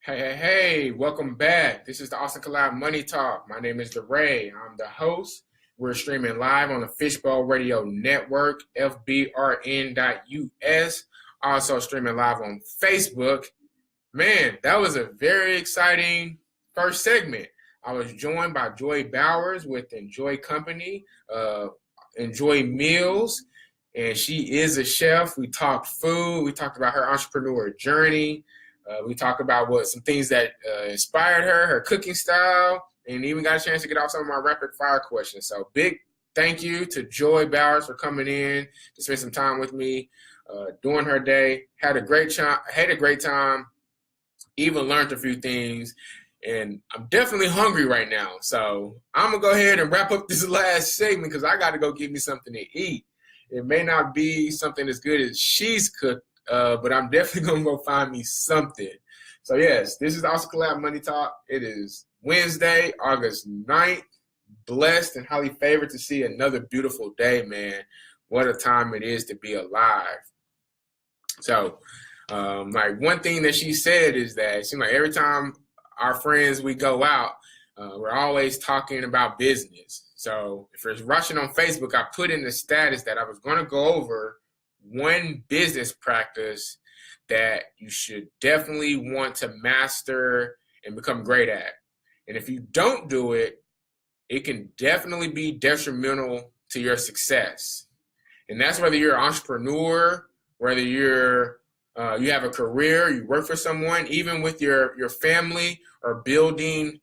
Hey, welcome back. This is the Austin Collab Money Talk. My name is DeRay. I'm the host. We're streaming live on the Fishbowl Radio Network, fbrn.us. Also streaming live on Facebook. Man, that was a very exciting first segment. I was joined by Joy Bowers with Enjoy Company, Enjoy Meals, and she is a chef. We talked food. We talked about her entrepreneur journey. We talk about some things that inspired her cooking style, and even got a chance to get off some of my rapid fire questions. So big thank you to Joy Bowers for coming in to spend some time with me during her day. Had a great time. Even learned a few things, and I'm definitely hungry right now. So I'm gonna go ahead and wrap up this last segment because I got to go get me something to eat. It may not be something as good as she's cooked, but I'm definitely going to go find me something. So, yes, this is also Collab Money Talk. It is Wednesday, August 9th. Blessed and highly favored to see another beautiful day, man. What a time it is to be alive. So, one thing that she said is that it seems like every time our friends, we go out, we're always talking about business. So if you're watching on Facebook, I put in the status that I was going to go over one business practice that you should definitely want to master and become great at. And if you don't do it, it can definitely be detrimental to your success. And that's whether you're an entrepreneur, whether you have a career, you work for someone, even with your family, or building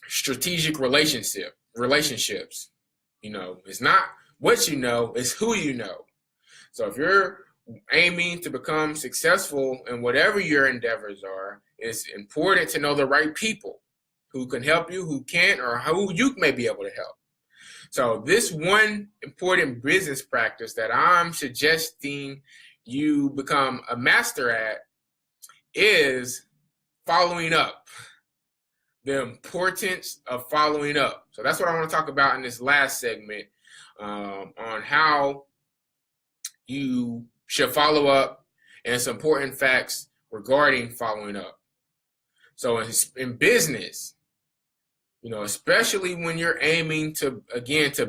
strategic relationships. It's not what you know, it's who you know. So if you're aiming to become successful in whatever your endeavors are, it's important to know the right people who can help you, who can't, or who you may be able to help. So this one important business practice that I'm suggesting you become a master at is following up. The importance of following up. So that's what I want to talk about in this last segment on how you should follow up and some important facts regarding following up. So in business, especially when you're aiming to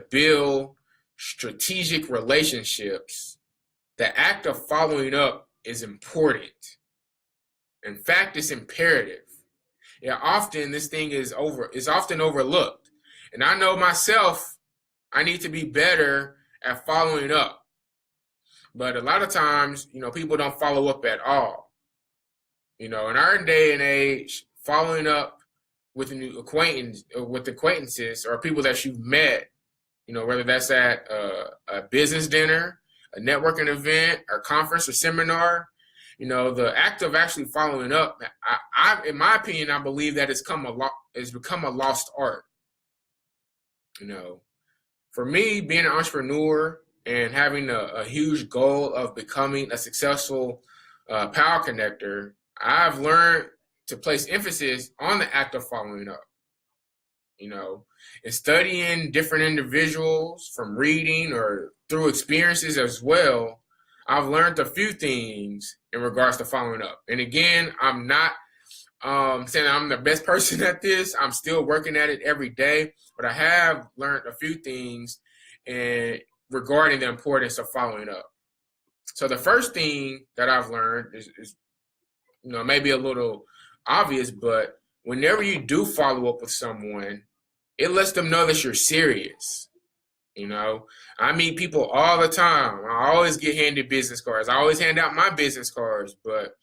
build strategic relationships, the act of following up is important. In fact, it's imperative. Yeah, often this thing is often overlooked. And I know myself, I need to be better at following up. But a lot of times, people don't follow up at all. In our day and age, following up with acquaintances or people that you've met, whether that's at a business dinner, a networking event, or conference or seminar, the act of actually following up, in my opinion, I believe that it's become a lost art. For me, being an entrepreneur and having a huge goal of becoming a successful power connector, I've learned to place emphasis on the act of following up. And studying different individuals from reading or through experiences as well, I've learned a few things in regards to following up. And again, I'm not saying I'm the best person at this. I'm still working at it every day, but I have learned a few things regarding the importance of following up. So the first thing that I've learned is maybe a little obvious, but whenever you do follow up with someone, it lets them know that you're serious. I meet people all the time. I always get handed business cards. I always hand out my business cards, but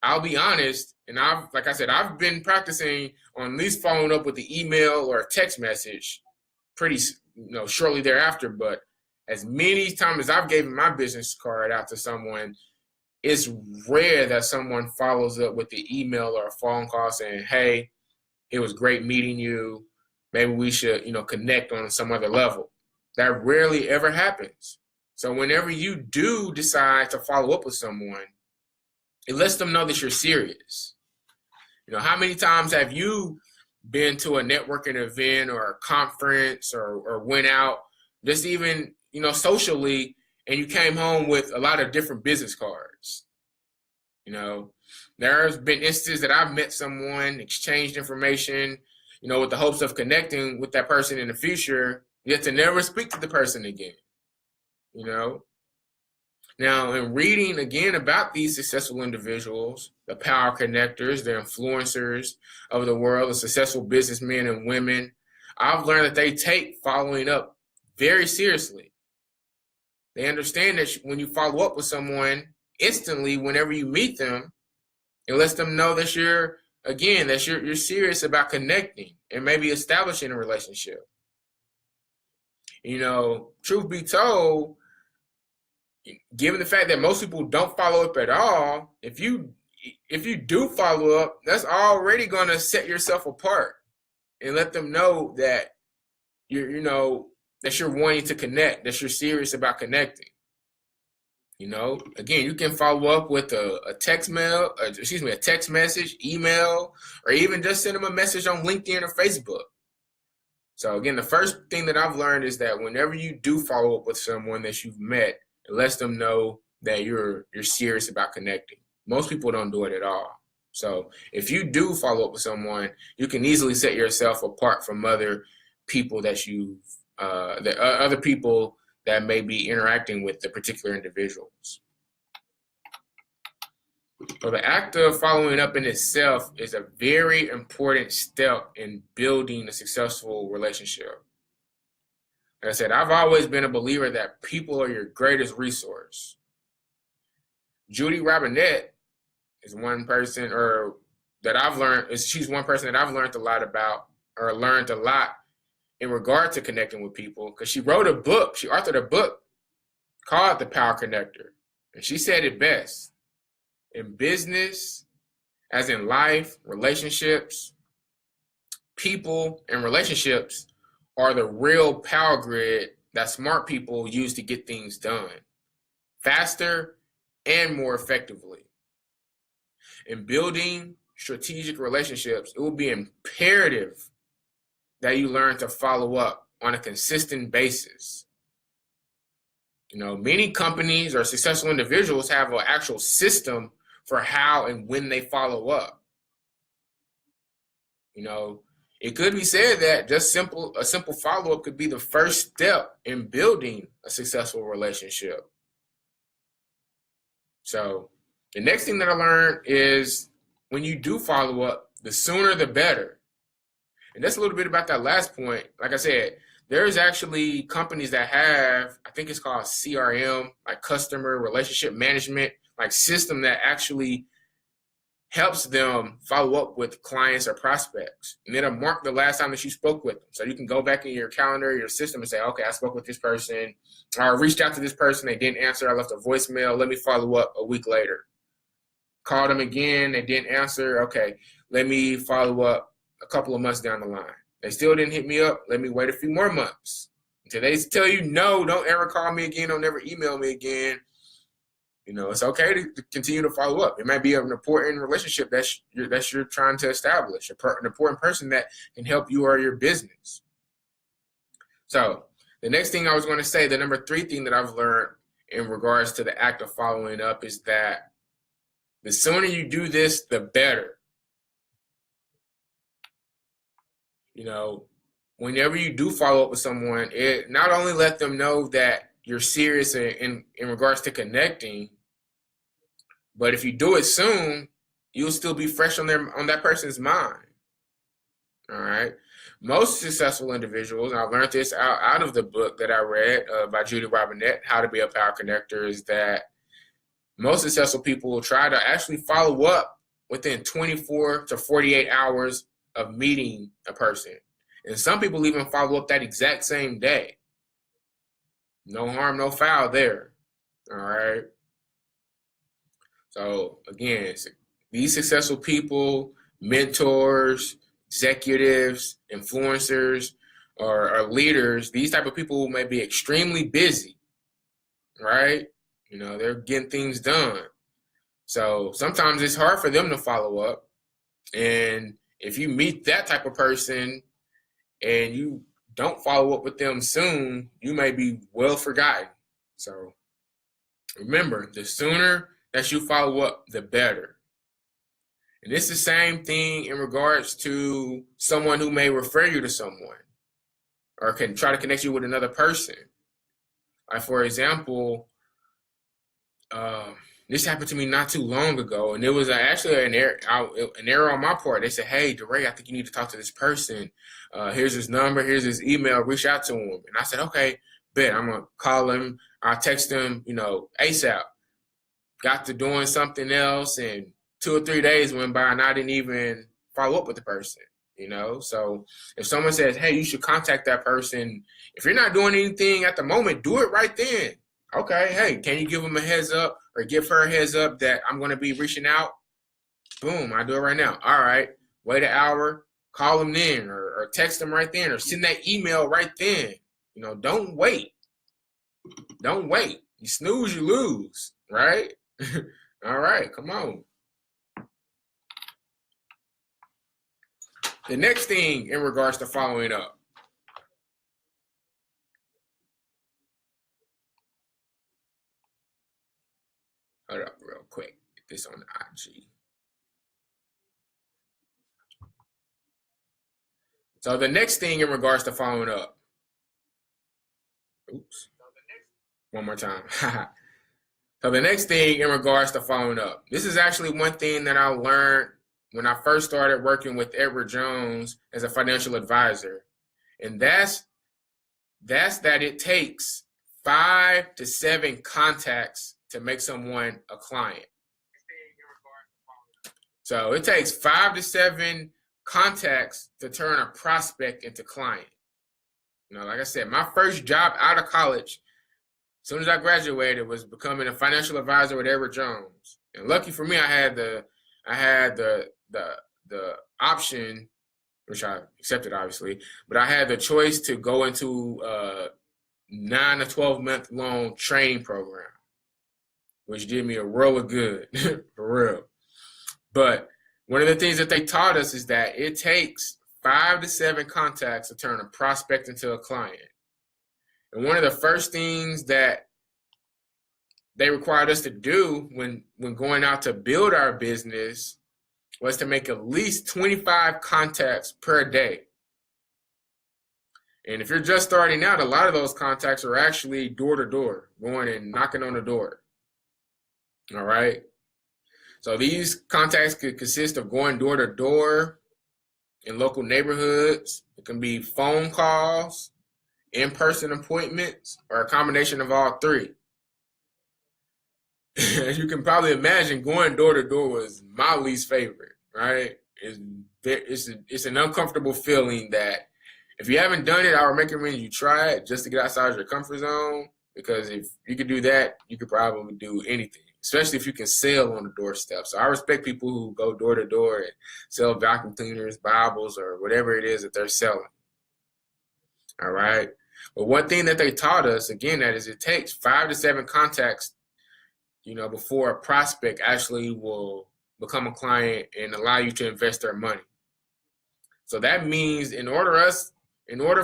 I'll be honest, and I've been practicing on at least following up with the email or a text message pretty, shortly thereafter. But as many times as I've given my business card out to someone, it's rare that someone follows up with the email or a phone call saying, "Hey, it was great meeting you. Maybe we should, connect on some other level." That rarely ever happens. So whenever you do decide to follow up with someone, it lets them know that you're serious. How many times have you been to a networking event or a conference or went out, just even, socially, and you came home with a lot of different business cards? You know, there's been instances that I've met someone, exchanged information, with the hopes of connecting with that person in the future, yet to never speak to the person again. You know, now in reading again about these successful individuals, the power connectors, the influencers of the world, the successful businessmen and women, I've learned that they take following up very seriously. They understand that when you follow up with someone instantly, whenever you meet them, it lets them know that you're serious about connecting and maybe establishing a relationship. Truth be told, given the fact that most people don't follow up at all, if you do follow up, that's already going to set yourself apart and let them know that that you're wanting to connect, that you're serious about connecting. Again, you can follow up with a text message, email, or even just send them a message on LinkedIn or Facebook. So again, the first thing that I've learned is that whenever you do follow up with someone that you've met, it lets them know that you're serious about connecting. Most people don't do it at all. So if you do follow up with someone, you can easily set yourself apart from other people that other people that may be interacting with the particular individuals. So the act of following up in itself is a very important step in building a successful relationship. Like I said, I've always been a believer that people are your greatest resource. Judy Robinette is one person she's one person that I've learned a lot about, or learned a lot in regard to connecting with people, because she authored a book called The Power Connector. And she said it best: in business, as in life, relationships, people and relationships are the real power grid that smart people use to get things done faster and more effectively. In building strategic relationships, it will be imperative that you learn to follow up on a consistent basis. Many companies or successful individuals have an actual system for how and when they follow up. It could be said that a simple follow-up could be the first step in building a successful relationship. So the next thing that I learned is when you do follow up, the sooner the better. And that's a little bit about that last point. Like I said, there's actually companies that have, I think it's called CRM, like customer relationship management, like system that actually helps them follow up with clients or prospects. And it'll mark the last time that you spoke with them. So you can go back in your calendar, your system, and say, okay, I spoke with this person, or I reached out to this person, they didn't answer, I left a voicemail, let me follow up a week later. Called them again, they didn't answer, okay, let me follow up a couple of months down the line. They still didn't hit me up, let me wait a few more months. Until they tell you, no, don't ever call me again, don't ever email me again. It's okay to continue to follow up. It might be an important relationship that you're trying to establish, an important person that can help you or your business. So the next thing I was going to say, the number 3 thing that I've learned in regards to the act of following up is that the sooner you do this, the better. Whenever you do follow up with someone, it not only let them know that you're serious in regards to connecting, but if you do it soon, you'll still be fresh on that person's mind. All right. Most successful individuals, and I learned this out of the book that I read by Judy Robinette, How to Be a Power Connector, is that most successful people will try to actually follow up within 24 to 48 hours of meeting a person. And some people even follow up that exact same day. No harm, no foul there. All right. So again, these successful people, mentors, executives, influencers, or leaders, these type of people may be extremely busy, right? They're getting things done. So sometimes it's hard for them to follow up. And if you meet that type of person and you don't follow up with them soon, you may be well forgotten. So remember, the sooner that you follow up, the better. And it's the same thing in regards to someone who may refer you to someone or can try to connect you with another person. Like, for example, this happened to me not too long ago, and it was actually an error on my part. They said, "Hey, DeRay, I think you need to talk to this person. Here's his number, here's his email. Reach out to him." And I said, "Okay, bet. I'm gonna call him. I'll text him, ASAP." Got to doing something else, and 2 or 3 days went by, and I didn't even follow up with the person. So if someone says, "Hey, you should contact that person," if you're not doing anything at the moment, do it right then. Okay, hey, can you give them a heads up or give her a heads up that I'm going to be reaching out? Boom, I do it right now. All right, wait an hour, call them then or text them right then or send that email right then. Don't wait. Don't wait. You snooze, you lose, right? All right, come on. The next thing in regards to following up. Hold up real quick. Get this on the IG. So the next thing in regards to following up. Oops. One more time. So the next thing in regards to following up. This is actually one thing that I learned when I first started working with Edward Jones as a financial advisor. And that's that it takes 5 to 7 contacts to make someone a client. So it takes 5 to 7 contacts to turn a prospect into client. Like I said, my first job out of college, as soon as I graduated, was becoming a financial advisor with Edward Jones. And lucky for me, I had the option, which I accepted obviously, but I had the choice to go into a 9 to 12 month long training program, which did me a world of good, for real. But one of the things that they taught us is that it takes 5 to 7 contacts to turn a prospect into a client. And one of the first things that they required us to do when going out to build our business was to make at least 25 contacts per day. And if you're just starting out, a lot of those contacts are actually door to door, going and knocking on the door. All right. So these contacts could consist of going door to door in local neighborhoods. It can be phone calls, in-person appointments, or a combination of all three. As you can probably imagine, going door to door was my least favorite, right? It's an uncomfortable feeling that if you haven't done it, I would recommend you try it just to get outside your comfort zone, because if you could do that, you could probably do anything, especially if you can sell on the doorstep. So I respect people who go door to door and sell vacuum cleaners, Bibles, or whatever it is that they're selling. All right. But one thing that they taught us, again, that is it takes 5 to 7 contacts, before a prospect actually will become a client and allow you to invest their money. So that means in order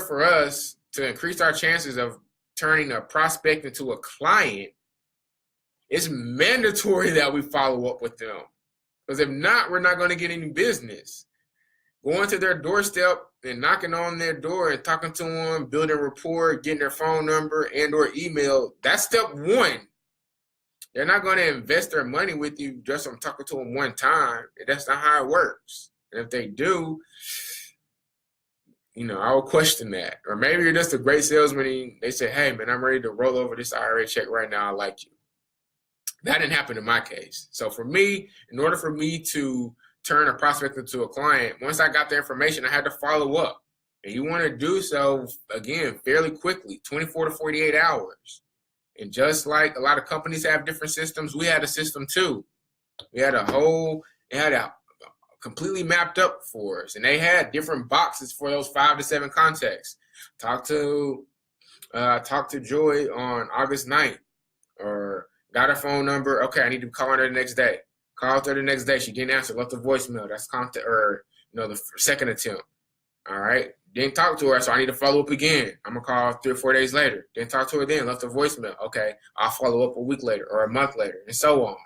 for us to increase our chances of turning a prospect into a client, it's mandatory that we follow up with them. Because if not, we're not going to get any business. Going to their doorstep and knocking on their door and talking to them, building rapport, getting their phone number and or email, that's step one. They're not going to invest their money with you just from talking to them one time. That's not how it works. And if they do, I will question that. Or maybe you're just a great salesman and they say, "Hey, man, I'm ready to roll over this IRA check right now. I like you." That didn't happen in my case. So for me, in order for me to turn a prospect into a client, once I got the information, I had to follow up. And you want to do so, again, fairly quickly, 24 to 48 hours. And just like a lot of companies have different systems, we had a system too. We had it completely mapped up for us. And they had different boxes for those 5 to 7 contacts. Talk to Joy on August 9th, or got her phone number. Okay, I need to call her the next day. Called her the next day. She didn't answer. Left a voicemail. That's contact, or the second attempt. All right. Didn't talk to her, so I need to follow up again. I'm gonna call 3 or 4 days later. Didn't talk to her then. Left a voicemail. Okay, I'll follow up a week later or a month later, and so on.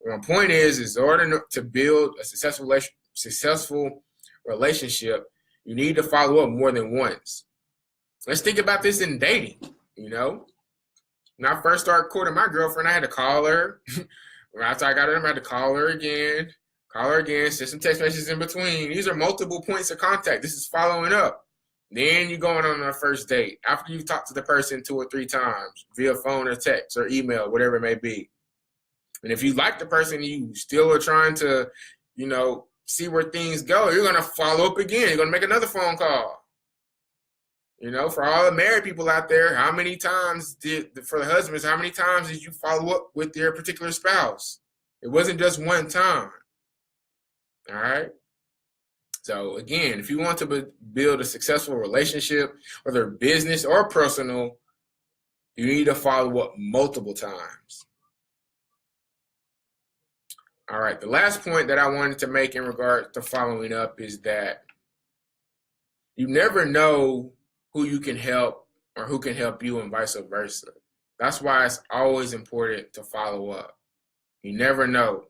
My point is in order to build a successful relationship, you need to follow up more than once. Let's think about this in dating. When I first started courting my girlfriend, I had to call her. After I got her, I had to call her again, send some text messages in between. These are multiple points of contact. This is following up. Then you're going on a first date after you've talked to the person 2 or 3 times via phone or text or email, whatever it may be. And if you like the person, you still are trying to, see where things go, you're going to follow up again. You're going to make another phone call. For all the married people out there, for the husbands, how many times did you follow up with your particular spouse? It wasn't just one time. All right? So again, if you want to build a successful relationship, whether business or personal, you need to follow up multiple times. All right, the last point that I wanted to make in regard to following up is that you never know who you can help or who can help you and vice versa. That's why it's always important to follow up. You never know.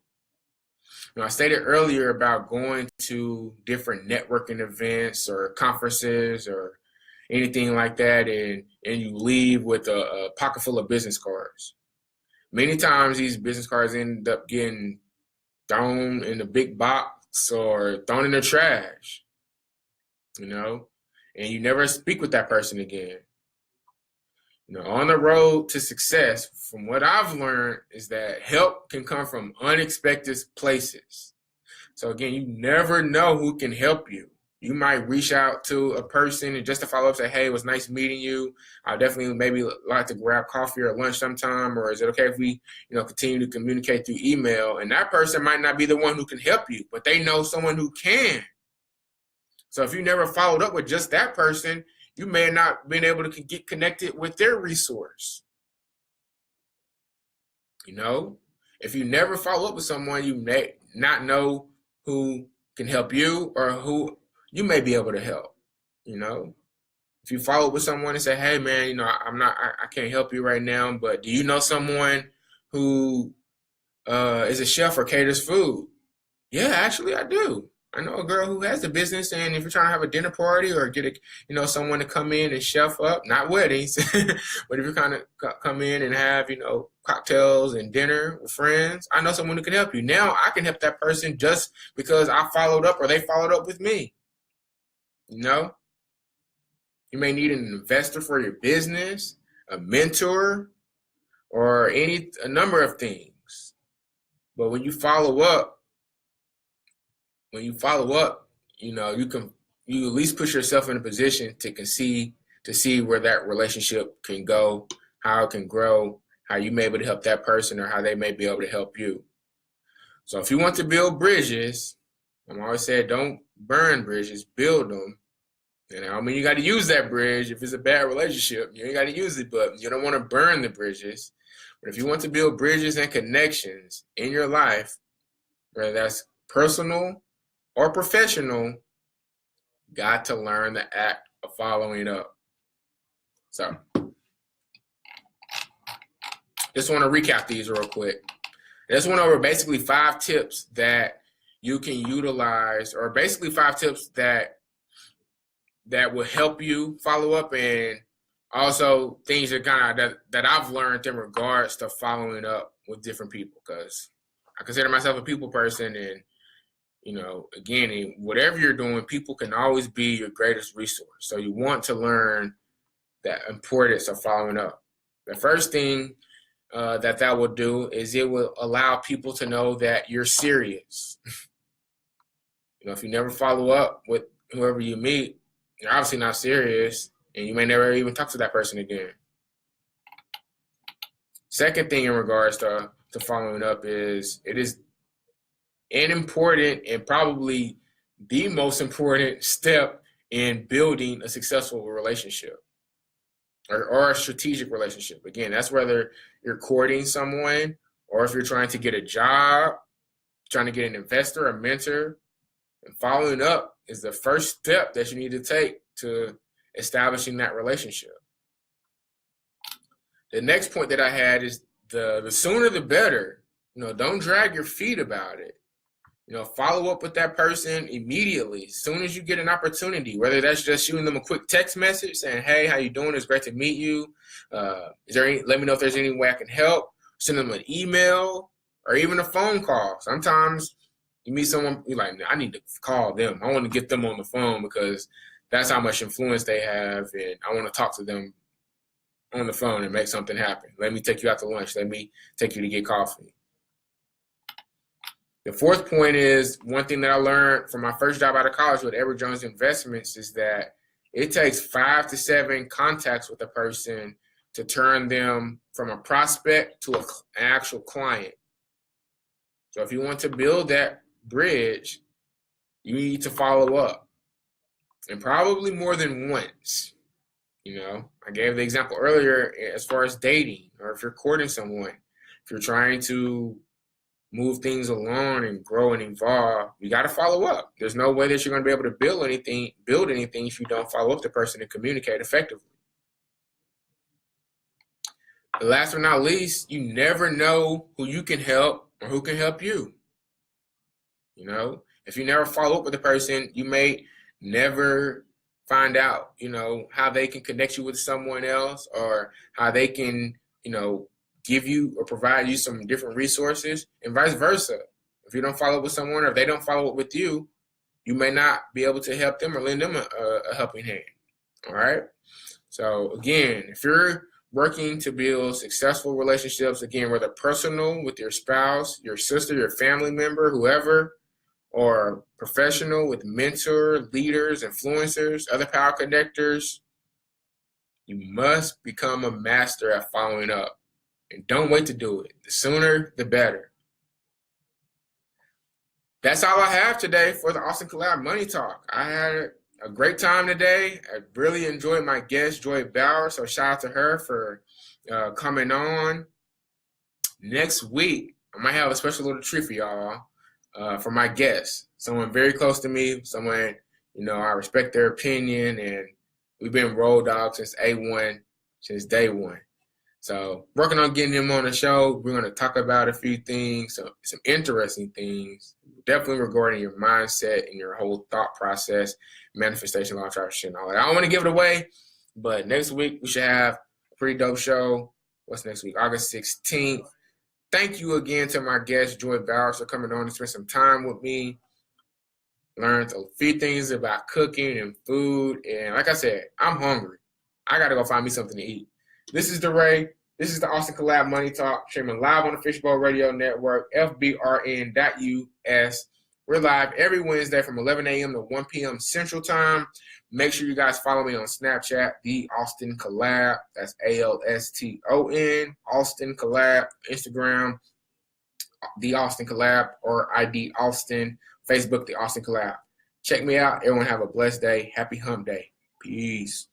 I stated earlier about going to different networking events or conferences or anything like that, and you leave with a pocket full of business cards. Many times these business cards end up getting thrown in the big box or thrown in the trash, and you never speak with that person again. On the road to success, from what I've learned, is that help can come from unexpected places. So again, you never know who can help you. You might reach out to a person and just to follow up, say, hey, it was nice meeting you. I'll definitely maybe like to grab coffee or lunch sometime, or is it okay if we, continue to communicate through email? And that person might not be the one who can help you, but they know someone who can. So if you never followed up with just that person, you may have not been able to get connected with their resource. If you never follow up with someone, you may not know who can help you or who you may be able to help. If you follow up with someone and say, hey man, I can't help you right now, but do you know someone who is a chef or caters food? Yeah, actually I do. I know a girl who has a business, and if you're trying to have a dinner party or get someone to come in and chef up, not weddings, but if you're kind of come in and have, cocktails and dinner with friends, I know someone who can help you. Now I can help that person just because I followed up or they followed up with me. You may need an investor for your business, a mentor, or a number of things. But when you follow up, you at least put yourself in a position to see where that relationship can go, how it can grow, how you may be able to help that person or how they may be able to help you. So if you want to build bridges, I'm always saying don't burn bridges, build them. And I mean, you got to use that bridge. If it's a bad relationship, you ain't got to use it, but you don't want to burn the bridges. But if you want to build bridges and connections in your life, whether that's personal or professional, got to learn the act of following up. So, just want to recap these real quick. I just went over basically 5 tips that you can utilize, or basically 5 tips that will help you follow up, and also things that I've learned in regards to following up with different people, because I consider myself a people person, and again, whatever you're doing, people can always be your greatest resource. So you want to learn the importance of following up. The first thing that will do is it will allow people to know that you're serious. If you never follow up with whoever you meet, you're obviously not serious, and you may never even talk to that person again. Second thing in regards to following up is it is an important and probably the most important step in building a successful relationship or a strategic relationship. Again, that's whether you're courting someone or if you're trying to get a job, trying to get an investor, a mentor. And following up is the first step that you need to take to establishing that relationship. The next point that I had is the sooner the better. Don't drag your feet about it. Follow up with that person immediately, as soon as you get an opportunity, whether that's just shooting them a quick text message saying, hey, how you doing? It's great to meet you. Let me know if there's any way I can help. Send them an email or even a phone call. Sometimes you meet someone, you're like, I need to call them. I want to get them on the phone because that's how much influence they have, and I want to talk to them on the phone and make something happen. Let me take you out to lunch. Let me take you to get coffee. The fourth point is, one thing that I learned from my first job out of college with Edward Jones Investments is that it takes 5 to 7 contacts with a person to turn them from a prospect to an actual client. So if you want to build that bridge, you need to follow up, and probably more than once. I gave the example earlier as far as dating, or if you're courting someone, if you're trying to move things along and grow and evolve, you got to follow up. There's no way that you're going to be able to build anything if you don't follow up the person and communicate effectively. And last but not least, you never know who you can help or who can help you. If you never follow up with a person, you may never find out, how they can connect you with someone else, or how they can, give you or provide you some different resources, and vice versa. If you don't follow up with someone, or if they don't follow up with you, you may not be able to help them or lend them a helping hand. All right. So again, if you're working to build successful relationships, again, whether personal with your spouse, your sister, your family member, whoever, or professional with mentor, leaders, influencers, other power connectors, you must become a master at following up. And don't wait to do it. The sooner, the better. That's all I have today for the Alston Collab Money Talk. I had a great time today. I really enjoyed my guest, Joy Bauer. So shout out to her for coming on. Next week, I might have a special little treat for y'all for my guest. Someone very close to me, someone, I respect their opinion, and we've been road dogs since day one. So working on getting him on the show. We're going to talk about a few things, some interesting things, definitely regarding your mindset and your whole thought process, manifestation, law of attraction, and all that. I don't want to give it away, but next week we should have a pretty dope show. What's next week? August 16th. Thank you again to my guest, Joy Bauer, for coming on to spend some time with me. Learned a few things about cooking and food. And like I said, I'm hungry. I got to go find me something to eat. This is DeRay. This is the Alston Collab Money Talk, streaming live on the Fishbowl Radio Network, FBRN.US. We're live every Wednesday from 11 a.m. to 1 p.m. Central Time. Make sure you guys follow me on Snapchat, The Alston Collab. That's ALSTON, Alston Collab. Instagram, The Alston Collab, or ID Alston. Facebook, The Alston Collab. Check me out. Everyone have a blessed day. Happy hump day. Peace.